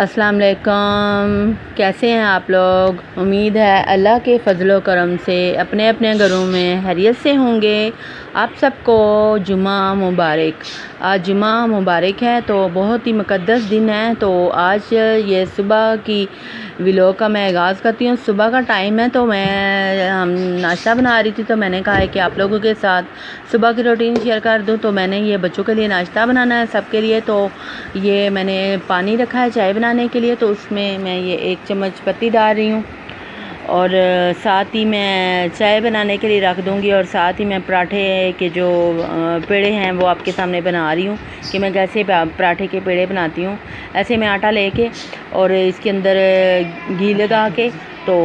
السلام علیکم، کیسے ہیں آپ لوگ؟ امید ہے اللہ کے فضل و کرم سے اپنے اپنے گھروں میں خیریت سے ہوں گے۔ آپ سب کو جمعہ مبارک۔ آج جمعہ مبارک ہے تو بہت ہی مقدس دن ہے، تو آج یہ صبح کی ولاگ کا میں آغاز کرتی ہوں۔ صبح کا ٹائم ہے تو میں ناشتہ بنا رہی تھی، تو میں نے کہا ہے کہ آپ لوگوں کے ساتھ صبح کی روٹین شیئر کر دوں۔ تو میں نے یہ بچوں کے لیے ناشتہ بنانا ہے سب کے لیے، تو یہ میں نے پانی رکھا ہے چائے بنانے کے لیے، تو اس میں یہ 1 چمچ پتی ڈال رہی ہوں، اور ساتھ ہی میں چائے بنانے کے لیے رکھ دوں گی، اور ساتھ ہی میں پراٹھے کے جو پیڑے ہیں وہ آپ کے سامنے بنا رہی ہوں کہ میں کیسے پراٹھے کے پیڑے بناتی ہوں۔ ایسے میں آٹا لے کے اور اس کے اندر گھی لگا کے تو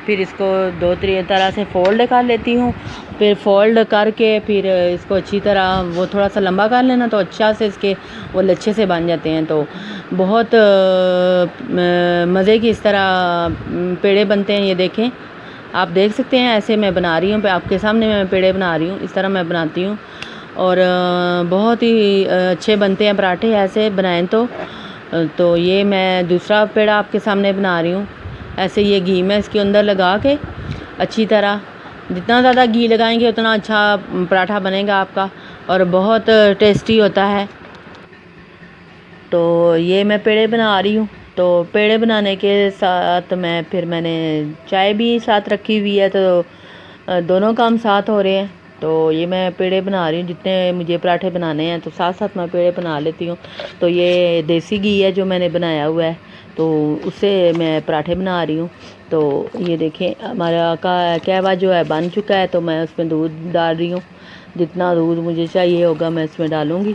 پھر اس کو 2 طرح سے فولڈ کر لیتی ہوں۔ پھر فولڈ کر کے پھر اس کو اچھی طرح وہ تھوڑا سا لمبا کر لینا، تو اچھا سے اس کے وہ لچھے سے بن جاتے ہیں، تو بہت مزے کی اس طرح پیڑے بنتے ہیں۔ یہ دیکھیں، آپ دیکھ سکتے ہیں، ایسے میں بنا رہی ہوں، آپ کے سامنے میں پیڑے بنا رہی ہوں، اس طرح میں بناتی ہوں، اور بہت ہی اچھے بنتے ہیں پراٹھے ایسے بنائیں تو یہ میں دوسرا پیڑا آپ کے سامنے بنا رہی ہوں۔ ایسے یہ گھی میں اس کے اندر لگا کے اچھی طرح، جتنا زیادہ گھی لگائیں گے اتنا اچھا پراٹھا بنے گا آپ کا، اور بہت ٹیسٹی ہوتا ہے۔ تو یہ میں پیڑے بنا رہی ہوں، تو پیڑے بنانے کے ساتھ میں نے چائے بھی ساتھ رکھی ہوئی ہے، تو دونوں کام ساتھ ہو رہے ہیں۔ تو یہ میں پیڑے بنا رہی ہوں، جتنے مجھے پراٹھے بنانے ہیں تو ساتھ ساتھ میں پیڑے بنا لیتی ہوں۔ تو یہ دیسی گھی ہے جو میں نے بنایا ہوا ہے، تو اس سے میں پراٹھے بنا رہی ہوں۔ تو یہ دیکھیں، ہمارا قہوہ جو ہے بن چکا ہے، تو میں اس میں دودھ ڈال رہی ہوں، جتنا دودھ مجھے چاہیے ہوگا میں اس میں ڈالوں گی۔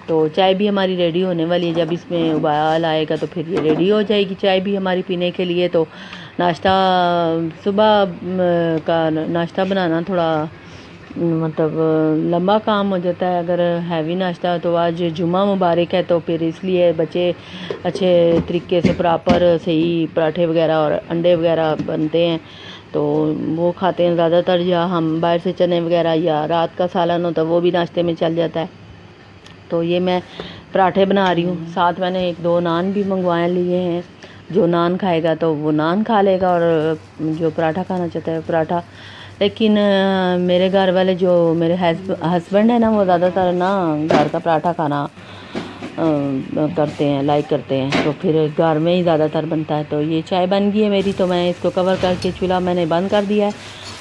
تو چائے بھی ہماری ریڈی ہونے والی ہے، جب اس میں ابال آئے گا تو پھر یہ ریڈی ہو جائے گی چائے بھی ہماری پینے کے لیے۔ تو ناشتہ، صبح کا ناشتہ بنانا تھوڑا مطلب لمبا کام ہو جاتا ہے اگر ہیوی ناشتہ، تو آج جمعہ مبارک ہے تو پھر اس لیے بچے اچھے طریقے سے پراپر صحیح پراٹھے وغیرہ اور انڈے وغیرہ بنتے ہیں، تو وہ کھاتے ہیں زیادہ تر، یا ہم باہر سے چنے وغیرہ یا رات کا سالن ہوتا ہے وہ بھی ناشتے میں چل جاتا ہے۔ تو یہ میں پراٹھے بنا رہی ہوں، ساتھ میں نے 1-2 نان بھی منگوائے لیے ہیں، جو نان کھائے گا تو وہ نان کھا لے گا، اور جو پراٹھا کھانا چاہتا ہے پراٹھا۔ لیکن میرے گھر والے جو میرے ہسبینڈ ہیں نا، وہ زیادہ تر نا گھر کا پراٹھا کھانا کرتے ہیں، لائک کرتے ہیں، تو پھر گھر میں ہی زیادہ تر بنتا ہے۔ تو یہ چائے بن گئی ہے میری، تو میں اس کو کور کر کے چولہا میں نے بند کر دیا ہے،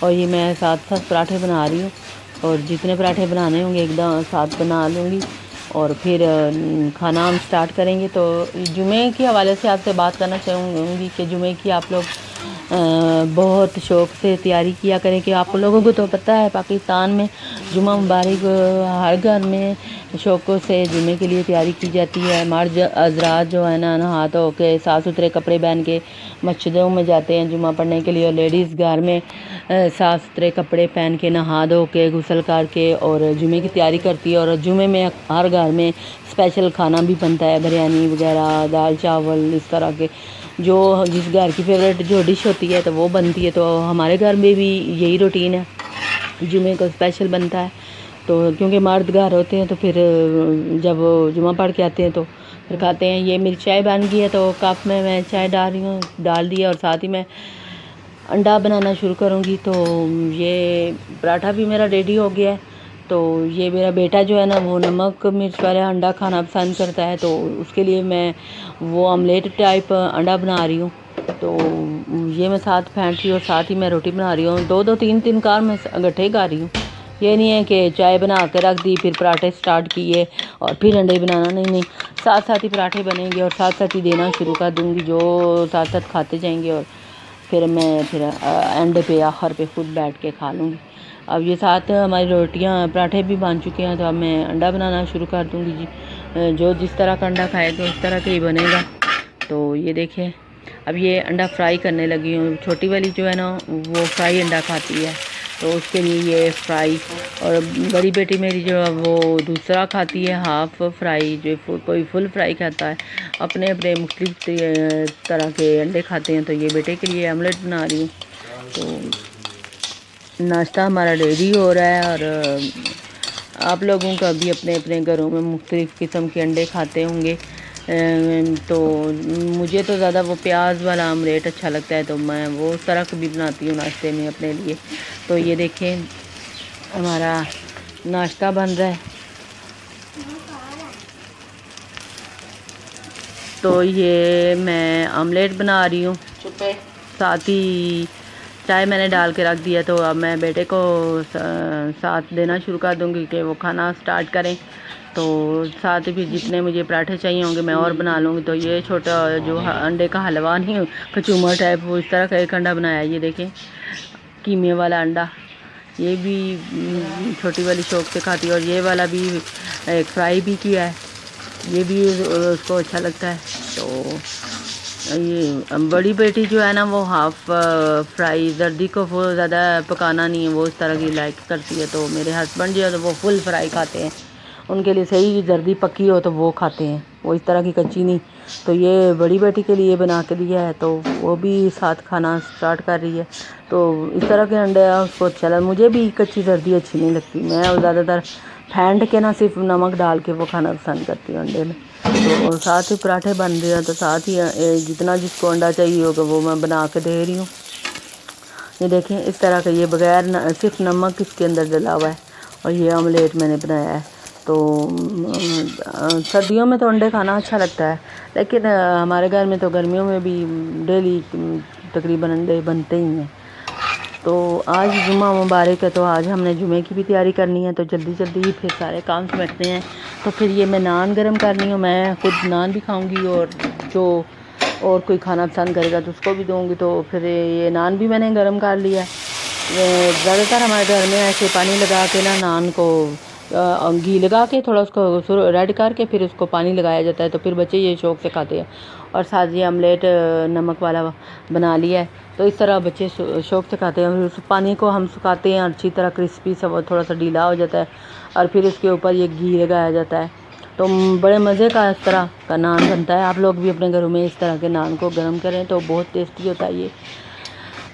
اور یہ میں ساتھ ساتھ پراٹھے بنا رہی ہوں، اور جتنے پراٹھے بنانے ہوں گے ایک دم ساتھ بنا لوں گی، اور پھر کھانا ہم سٹارٹ کریں گے۔ تو جمعے کے حوالے سے آپ سے بات کرنا چاہوں گی کہ جمعے کی آپ لوگ بہت شوق سے تیاری کیا کریں، کہ آپ لوگوں کو تو پتہ ہے پاکستان میں جمعہ مبارک ہر گھر میں شوقوں سے جمعے کے لیے تیاری کی جاتی ہے۔ مرد حضرات جو ہے نا، نہا دھو کے صاف ستھرے کپڑے پہن کے مسجدوں میں جاتے ہیں جمعہ پڑھنے کے لیے، اور لیڈیز گھر میں صاف ستھرے کپڑے پہن کے نہا دھو کے غسل کر کے اور جمعے کی تیاری کرتی ہے، اور جمعے میں ہر گھر میں اسپیشل کھانا بھی بنتا ہے، بریانی وغیرہ، دال چاول، اس طرح کے جو جس گھر کی فیوریٹ جو ڈش ہوتی ہے تو وہ بنتی ہے۔ تو ہمارے گھر میں بھی یہی روٹین ہے، جمعے کو اسپیشل بنتا ہے، تو کیونکہ مرد گھر ہوتے ہیں تو پھر جب جمعہ پڑھ کے آتے ہیں تو پھر کھاتے ہیں۔ یہ میری چائے بن گئی ہے، تو کپ میں چائے ڈال رہی ہوں، ڈال دیا، اور ساتھ ہی میں انڈا بنانا شروع کروں گی۔ تو یہ پراٹھا بھی میرا ریڈی ہو گیا ہے۔ تو یہ میرا بیٹا جو ہے نا، وہ نمک مرچ والا انڈا کھانا پسند کرتا ہے، تو اس کے لیے میں وہ آملیٹ ٹائپ انڈا بنا رہی ہوں۔ تو یہ میں ساتھ پھینٹ رہی ہوں، اور ساتھ ہی میں روٹی بنا رہی ہوں، 2-3 کار میں گٹھے کر رہی ہوں۔ یہ نہیں ہے کہ چائے بنا کے رکھ دی پھر پراٹھے سٹارٹ کیے اور پھر انڈے بنانا، نہیں، ساتھ ساتھ ہی پراٹھے بنیں گے، اور ساتھ ساتھ ہی دینا شروع کر دوں گی، جو ساتھ ساتھ کھاتے جائیں گے، اور پھر میں اینڈ پہ آخر پہ خود بیٹھ کے کھا لوں گی۔ اب یہ ساتھ ہماری روٹیاں پراٹھے بھی بن چکے ہیں، تو اب میں انڈا بنانا شروع کر دوں گی جی، جو جس طرح کا انڈا کھائے گا اس طرح کا ہی بنے گا۔ تو یہ دیکھیں، اب یہ انڈا فرائی کرنے لگی ہوں، چھوٹی والی جو ہے نا وہ فرائی انڈا کھاتی ہے، تو اس کے لیے یہ فرائی، اور بڑی بیٹی میری جو ہے وہ دوسرا کھاتی ہے، ہاف فرائی، جو کوئی فل فرائی کھاتا ہے، اپنے اپنے مختلف طرح کے انڈے کھاتے ہیں۔ تو یہ بیٹے کے لیے آملیٹ بنا رہی ہوں۔ تو ناشتہ ہمارا ریڈی ہو رہا ہے، اور آپ لوگوں کا بھی اپنے اپنے گھروں میں مختلف قسم کے انڈے کھاتے ہوں گے، تو مجھے تو زیادہ وہ پیاز والا آملیٹ اچھا لگتا ہے، تو میں وہ اس طرح بھی بناتی ہوں ناشتے میں اپنے لیے۔ تو یہ دیکھیں ہمارا ناشتہ بن رہا ہے۔ تو یہ میں آملیٹ بنا رہی ہوں، ساتھ ہی چائے میں نے ڈال کے رکھ دیا، تو اب میں بیٹے کو ساتھ دینا شروع کر دوں گی کہ وہ کھانا سٹارٹ کریں۔ تو ساتھ ہی پھر جتنے مجھے پراٹھے چاہیے ہوں گے میں اور بنا لوں گی۔ تو یہ چھوٹا جو انڈے کا حلوہ نہیں کچومر ٹائپ، وہ اس طرح کا ایک انڈا بنایا ہے۔ یہ دیکھیں کیمے والا انڈا، یہ بھی چھوٹی والی شوق سے کھاتی ہے، اور یہ والا بھی ایک فرائی بھی کیا ہے، یہ بھی اس کو اچھا لگتا ہے۔ تو یہ بڑی بیٹی جو ہے نا وہ ہاف فرائی، زردی کو وہ زیادہ پکانا نہیں ہے، وہ اس طرح کی لائک کرتی ہے۔ تو میرے ہسبینڈ جو ہے وہ فل فرائی کھاتے ہیں، ان کے لیے صحیح زردی پکی ہو تو وہ کھاتے ہیں، وہ اس طرح کی کچی نہیں۔ تو یہ بڑی بیٹی کے لیے بنا کے دیا ہے، تو وہ بھی ساتھ کھانا سٹارٹ کر رہی ہے۔ تو اس طرح کے انڈے اس کو اچھا لگا، مجھے بھی کچی زردی اچھی نہیں لگتی، میں زیادہ تر پھینٹ کے نہ صرف نمک ڈال کے وہ کھانا پسند کرتی ہوں انڈے میں۔ تو ساتھ ہی پراٹھے بن رہے ہیں، تو ساتھ ہی جتنا جس کو انڈا چاہیے ہوگا وہ میں بنا کے دے رہی ہوں۔ یہ دیکھیں اس طرح کا، یہ بغیر صرف نمک اس کے اندر ڈلا ہوا ہے، اور یہ آملیٹ میں نے بنایا ہے۔ تو سردیوں میں تو انڈے کھانا اچھا لگتا ہے، لیکن ہمارے گھر میں تو گرمیوں میں بھی ڈیلی تقریباً انڈے بنتے ہی ہیں۔ تو آج جمعہ مبارک ہے، تو آج ہم نے جمعے کی بھی تیاری کرنی ہے، تو جلدی جلدی پھر سارے کام سمیٹنے ہیں۔ تو پھر یہ میں نان گرم کرنی ہوں، میں خود نان بھی کھاؤں گی، اور جو اور کوئی کھانا پسند کرے گا تو اس کو بھی دوں گی۔ تو پھر یہ نان بھی میں نے گرم کر لیا ہے۔ زیادہ تر ہمارے گھر میں ایسے پانی لگا کے نا نان کو گھی لگا کے تھوڑا اس کو ریڈ کر کے پھر اس کو پانی لگایا جاتا ہے، تو پھر بچے یہ شوق سے کھاتے ہیں۔ اور ساتھ یہ آملیٹ نمک والا بنا لیا ہے، تو اس طرح بچے شوق سے کھاتے ہیں۔ اور اس پانی کو ہم سکھاتے ہیں اچھی طرح کرسپی سا، تھوڑا سا ڈھیلا ہو جاتا ہے، اور پھر اس کے اوپر یہ گھی لگایا جاتا ہے۔ تو بڑے مزے کا اس طرح کا نان بنتا ہے۔ آپ لوگ بھی اپنے گھروں میں اس طرح کے نان کو گرم کریں، تو بہت ٹیسٹی ہوتا ہے یہ۔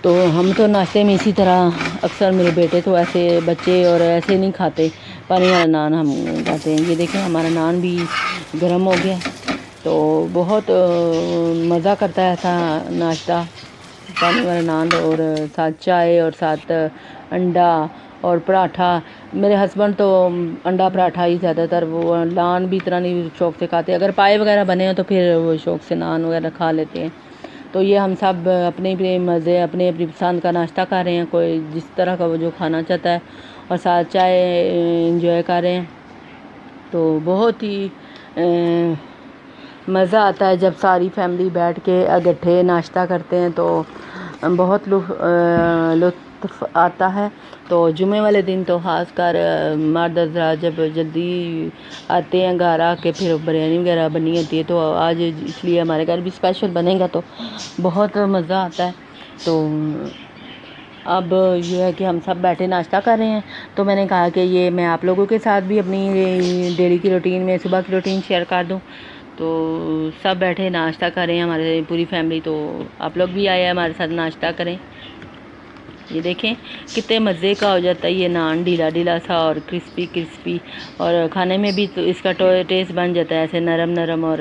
تو ہم تو ناشتے میں اسی طرح اکثر، میرے بیٹے تو ایسے بچے اور ایسے نہیں کھاتے، پانی والا نان ہم کھاتے ہیں۔ یہ دیکھیں ہمارا نان بھی گرم ہو گیا، تو بہت مزہ کرتا ہے ایسا ناشتہ، پانی والا نان، اور ساتھ چائے اور ساتھ انڈا اور پراٹھا۔ میرے ہسبینڈ تو انڈا پراٹھا ہی زیادہ تر، وہ نان بھی اتنا نہیں شوق سے کھاتے، اگر پائے وغیرہ بنے ہو تو پھر وہ شوق سے نان وغیرہ کھا لیتے ہیں۔ تو یہ ہم سب اپنے اپنے مزے، اپنے اپنی پسند کا ناشتہ کر رہے ہیں، کوئی جس طرح کا وہ جو کھانا چاہتا ہے، اور ساتھ چائے انجوائے کر رہے ہیں۔ تو بہت ہی مزہ آتا ہے جب ساری فیملی بیٹھ کے اکٹھے ناشتہ کرتے ہیں، تو بہت لطف آتا ہے۔ تو جمعے والے دن تو خاص کر مرد حضرات جب جلدی آتے ہیں گھر آ کے، پھر بریانی وغیرہ بنی ہوتی ہے، تو آج اس لیے ہمارے گھر بھی اسپیشل بنے گا، تو بہت مزہ آتا ہے۔ تو اب یہ ہے کہ ہم سب بیٹھے ناشتہ کر رہے ہیں، تو میں نے کہا کہ یہ میں آپ لوگوں کے ساتھ بھی اپنی ڈیلی کی روٹین میں صبح کی روٹین شیئر کر دوں۔ تو سب بیٹھے ناشتہ کر رہے ہیں ہمارے پوری فیملی، تو آپ لوگ بھی آئے ہمارے ساتھ ناشتہ کریں۔ یہ دیکھیں کتنے مزے کا ہو جاتا ہے یہ نان، ڈھیلا ڈھیلا سا اور کرسپی کرسپی، اور کھانے میں بھی تو اس کا ٹیسٹ بن جاتا ہے ایسے نرم نرم، اور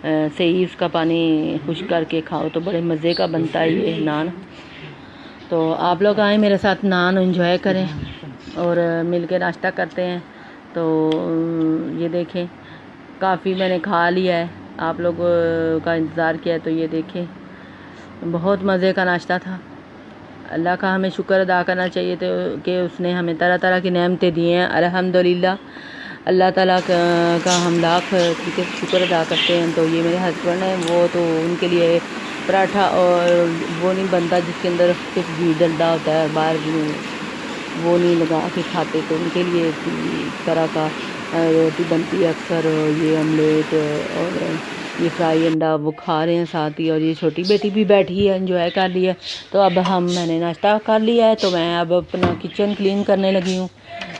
صحیح اس کا پانی خشک کر کے کھاؤ تو بڑے مزے کا بنتا ہے یہ نان۔ تو آپ لوگ آئیں میرے ساتھ نان انجوائے کریں، اور مل کے ناشتہ کرتے ہیں۔ تو یہ دیکھیں کافی میں نے کھا لیا ہے، آپ لوگ کا انتظار کیا ہے، تو یہ دیکھیں بہت مزے کا ناشتہ تھا۔ اللہ کا ہمیں شکر ادا کرنا چاہیے تو کہ اس نے ہمیں طرح طرح کی نعمتیں دی ہیں، الحمدللہ۔ اللہ تعالیٰ کا ہم لاکھ شکر ادا کرتے ہیں۔ تو یہ میرے ہسبینڈ ہیں، وہ تو ان کے لیے پراٹھا اور وہ نہیں بنتا جس کے اندر صرف گھی ڈلڈا ہوتا ہے، باہر بھی وہ نہیں لگا کے کھاتے، تو ان کے لیے اس طرح کا روٹی بنتی ہے اکثر، یہ آملیٹ اور یہ فرائی انڈا وہ کھا رہے ہیں ساتھ ہی۔ اور یہ چھوٹی بیٹی بھی بیٹھی ہے، انجوائے کر لیا۔ تو اب میں نے ناشتہ کر لیا ہے، تو میں اب اپنا کچن کلین کرنے لگی ہوں۔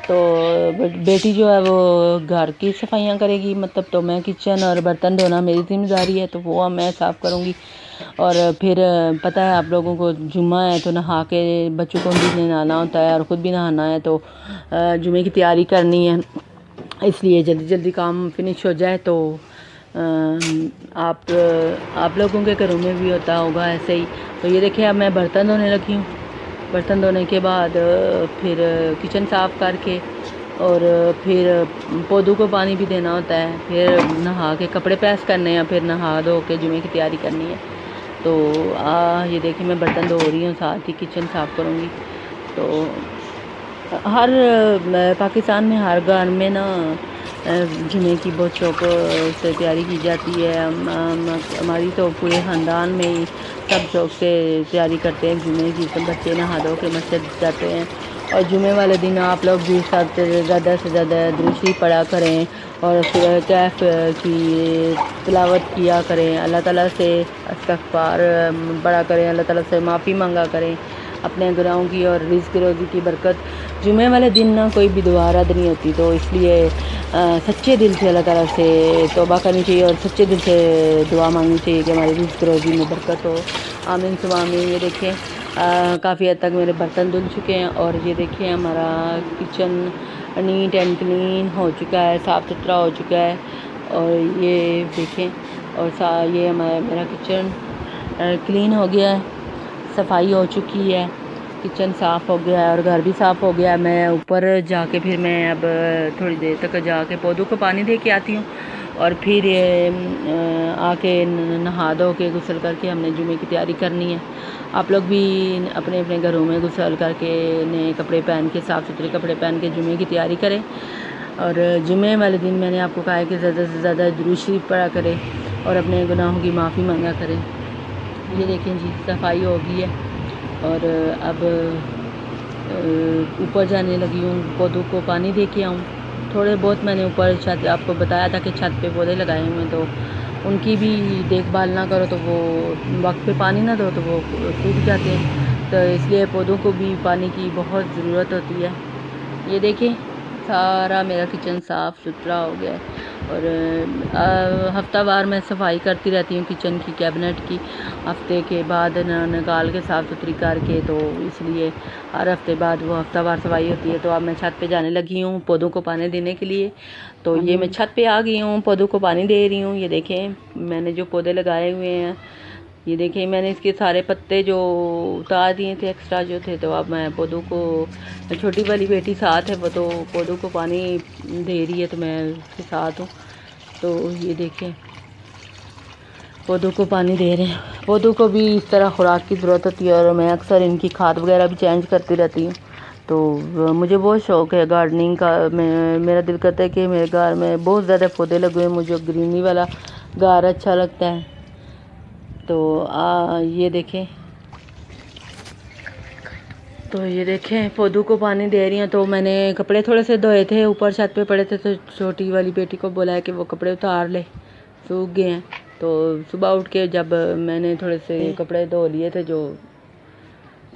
تو بیٹی جو ہے وہ گھر کی صفائیاں کرے گی، مطلب، تو میں کچن اور برتن دھونا میری ذمہ داری ہے، تو وہ میں صاف کروں گی۔ اور پھر پتہ ہے آپ لوگوں کو جمعہ ہے تو نہا کے بچوں کو بھی نہلانا ہوتا ہے اور خود بھی نہانا ہے، تو جمعے کی تیاری کرنی ہے، اس لیے جلدی جلدی کام فنش ہو جائے۔ تو آپ لوگوں کے گھروں میں بھی ہوتا ہوگا ایسے ہی. تو یہ دیکھیں اب میں برتن دھونے لگی ہوں. برتن دھونے کے بعد پھر کچن صاف کر کے اور پھر پودوں کو پانی بھی دینا ہوتا ہے. پھر نہا کے کپڑے پریس کرنے ہیں, پھر نہا دھو کے جمعے کی تیاری کرنی ہے. تو یہ دیکھیں میں برتن دھو رہی ہوں, ساتھ ہی کچن صاف کروں گی. تو ہر پاکستان میں ہر گھر میں نا جمعے کی بہت شوق سے تیاری کی جاتی ہے. ہماری تو پورے خاندان میں ہی سب شوق سے تیاری کرتے ہیں جمعے کی. تو بچے نہا دھو کے مسجد جاتے ہیں, اور جمعے والے دن آپ لوگ بھی سب زیادہ سے زیادہ درود شریف پڑھا کریں اور سورہ کہف کی تلاوت کیا کریں. اللہ تعالیٰ سے استغفار پڑھا کریں, اللہ تعالیٰ سے معافی مانگا کریں اپنے گناہوں کی اور رزق روزی کی برکت. جمعے والے دن نا کوئی بھی دعا رد نہیں ہوتی, تو اس لیے سچے دل سے اللہ تعالیٰ سے توبہ کرنی چاہیے اور سچے دل سے دعا مانگنی چاہیے کہ ہماری رزق روزی میں برکت ہو. آمین ثم آمین. یہ دیکھیں کافی حد تک میرے برتن دھل چکے ہیں, اور یہ دیکھیں ہمارا کچن نیٹ اینڈ کلین ہو چکا ہے, صاف ستھرا ہو چکا ہے. اور یہ دیکھیں, اور یہ میرا کچن کلین ہو گیا ہے, صفائی ہو چکی ہے, کچن صاف ہو گیا ہے اور گھر بھی صاف ہو گیا ہے. میں اوپر جا کے پھر میں اب تھوڑی دیر تک جا کے پودوں کو پانی دے کے آتی ہوں, اور پھر آ کے نہا دھو کے غسل کر کے ہم نے جمعے کی تیاری کرنی ہے. آپ لوگ بھی اپنے اپنے گھروں میں غسل کر کے نئے کپڑے پہن کے صاف ستھرے کپڑے پہن کے جمعے کی تیاری کریں. اور جمعے والے دن میں نے آپ کو کہا ہے کہ زیادہ سے زیادہ درود شریف پڑھا کرے اور اپنے گناہوں کی معافی مانگا کریں. یہ دیکھیں جی صفائی ہو گئی ہے, اور اب اوپر جانے لگی ہوں پودوں کو پانی دے کے آؤں. تھوڑے بہت میں نے اوپر چھت, آپ کو بتایا تھا کہ چھت پہ پودے لگائے ہوئے ہیں, تو ان کی بھی دیکھ بھال نہ کرو تو وہ وقت پہ پانی نہ دو تو وہ سوکھ جاتے ہیں. تو اس لیے پودوں کو بھی پانی کی بہت ضرورت ہوتی ہے. یہ دیکھیں سارا میرا کچن صاف ستھرا ہو گیا ہے, اور ہفتہ وار میں صفائی کرتی رہتی ہوں کچن کی, کیبنٹ کی, ہفتے کے بعد نکال کے صاف ستھری کر کے. تو اس لیے ہر ہفتے بعد وہ ہفتہ وار صفائی ہوتی ہے. تو اب میں چھت پہ جانے لگی ہوں پودوں کو پانی دینے کے لیے. تو یہ میں چھت پہ آ گئی ہوں, پودوں کو پانی دے رہی ہوں. یہ دیکھیں میں نے جو پودے لگائے ہوئے ہیں, یہ دیکھیں میں نے اس کے سارے پتے جو اتار دیے تھے ایکسٹرا جو تھے, تو اب میں پودوں کو, چھوٹی والی بیٹی ساتھ ہے, وہ تو پودوں کو پانی دے رہی ہے تو میں اس کے ساتھ ہوں. تو یہ دیکھیں پودوں کو پانی دے رہے ہیں. پودوں کو بھی اس طرح خوراک کی ضرورت ہوتی ہے, اور میں اکثر ان کی کھاد وغیرہ بھی چینج کرتی رہتی ہوں. تو مجھے بہت شوق ہے گارڈننگ کا. میرا دل کرتا ہے کہ میرے گھر میں بہت زیادہ پودے لگے ہوئے ہیں, مجھے گرینری والا گھر اچھا لگتا ہے. تو یہ دیکھیں پودوں کو پانی دے رہی ہیں. تو میں نے کپڑے تھوڑے سے دھوئے تھے, اوپر چھت پہ پڑے تھے, تو چھوٹی والی بیٹی کو بولا ہے کہ وہ کپڑے اتار لے, سوکھ گئے ہیں. تو صبح اٹھ کے جب میں نے تھوڑے سے کپڑے دھو لیے تھے جو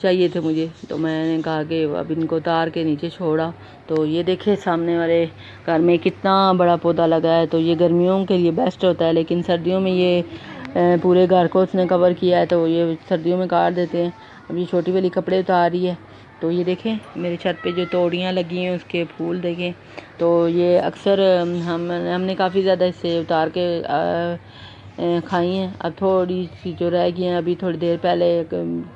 چاہیے تھے مجھے, تو میں نے کہا کہ اب ان کو اتار کے نیچے چھوڑا. تو یہ دیکھیں سامنے والے گھر میں کتنا بڑا پودا لگا ہے. تو یہ گرمیوں کے لیے بیسٹ ہوتا ہے, لیکن سردیوں میں یہ پورے گھر کو اس نے کور کیا ہے, تو یہ سردیوں میں کاٹ دیتے ہیں. اب یہ چھوٹی والی کپڑے اتار رہی ہے. تو یہ دیکھیں میرے چھت پہ جو توڑیاں لگی ہیں اس کے پھول دیکھیں. تو یہ اکثر ہم نے کافی زیادہ اس سے اتار کے کھائی ہیں. اب تھوڑی سی جو رہ گئی ہیں, ابھی تھوڑی دیر پہلے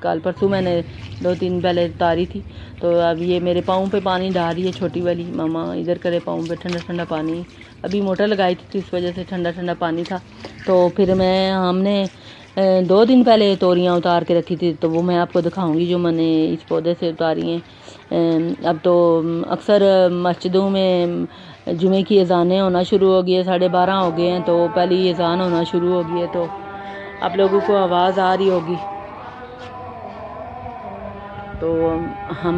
کل پرسوں میں نے 2-3 پہلے اتاری تھی. تو اب یہ میرے پاؤں پہ پانی ڈال رہی ہے چھوٹی والی, ماما ادھر کرے پاؤں پہ ٹھنڈا ٹھنڈا پانی. ابھی موٹر لگائی تھی تو اس وجہ سے ٹھنڈا ٹھنڈا پانی تھا. تو پھر ہم نے 2 دن پہلے توریاں اتار کے رکھی تھی, تو وہ میں آپ کو دکھاؤں گی جو میں نے اس پودے سے اتاری ہیں. اب تو اکثر مسجدوں میں جمعے کی اذانیں ہونا شروع ہو گئی ہے, 12:30 ہو گئے ہیں, تو پہلی اذان ہونا شروع ہو گئی ہے. تو آپ لوگوں کو آواز آ رہی ہوگی. تو ہم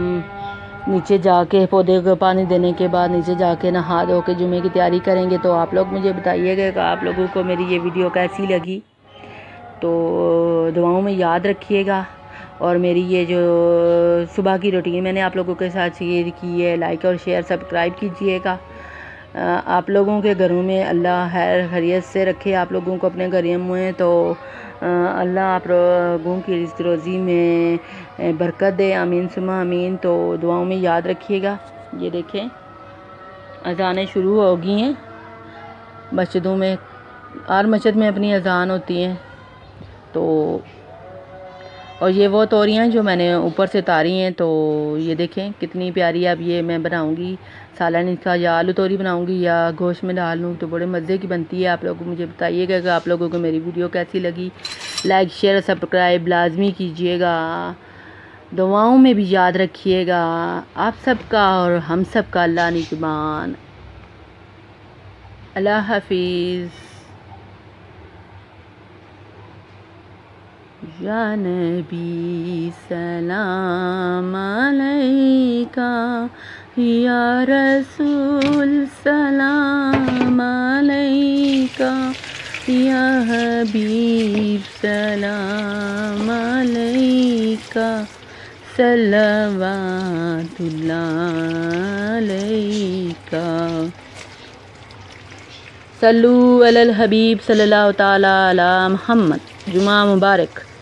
نیچے جا کے پودے کو پانی دینے کے بعد نیچے جا کے نہا دھو کے جمعے کی تیاری کریں گے. تو آپ لوگ مجھے بتائیے گا کہ آپ لوگوں کو میری یہ ویڈیو کیسی لگی. تو دعاؤں میں یاد رکھیے گا, اور میری یہ جو صبح کی روٹین میں نے آپ لوگوں کے ساتھ شیئر کی ہے, لائک اور شیئر سبسکرائب کیجیے گا. آپ لوگوں کے گھروں میں اللہ خیر خیریت سے رکھے. آپ لوگوں کو اپنے گھر میں تو اللہ آپ لوگوں کی رزق روزی میں برکت دے. آمین ثم آمین. تو دعاؤں میں یاد رکھیے گا. یہ دیکھیں اذانیں شروع ہو گئی ہیں مسجدوں میں. اور مسجد میں اپنی اذان ہوتی ہیں. تو اور یہ وہ توریاں جو میں نے اوپر سے اتاری ہیں. تو یہ دیکھیں کتنی پیاری. اب یہ میں بناؤں گی سالن اس کا, یا آلو توری بناؤں گی یا گوشت میں ڈال لوں, تو بڑے مزے کی بنتی ہے. آپ لوگ مجھے بتائیے گا کہ آپ لوگوں کو میری ویڈیو کیسی لگی. لائک شیئر سبسکرائب لازمی کیجیے گا. دعاؤں میں بھی یاد رکھیے گا. آپ سب کا اور ہم سب کا اللہ نگہبان. اللہ حافظ. یا نبی سلام علیکہ, یا رسول سلام علیکہ, یا حبیب سلام علیکہ, صلوات اللہ علیکہ. صلو علی الحبیب صلی اللہ تعالی علی محمد. جمعہ مبارک.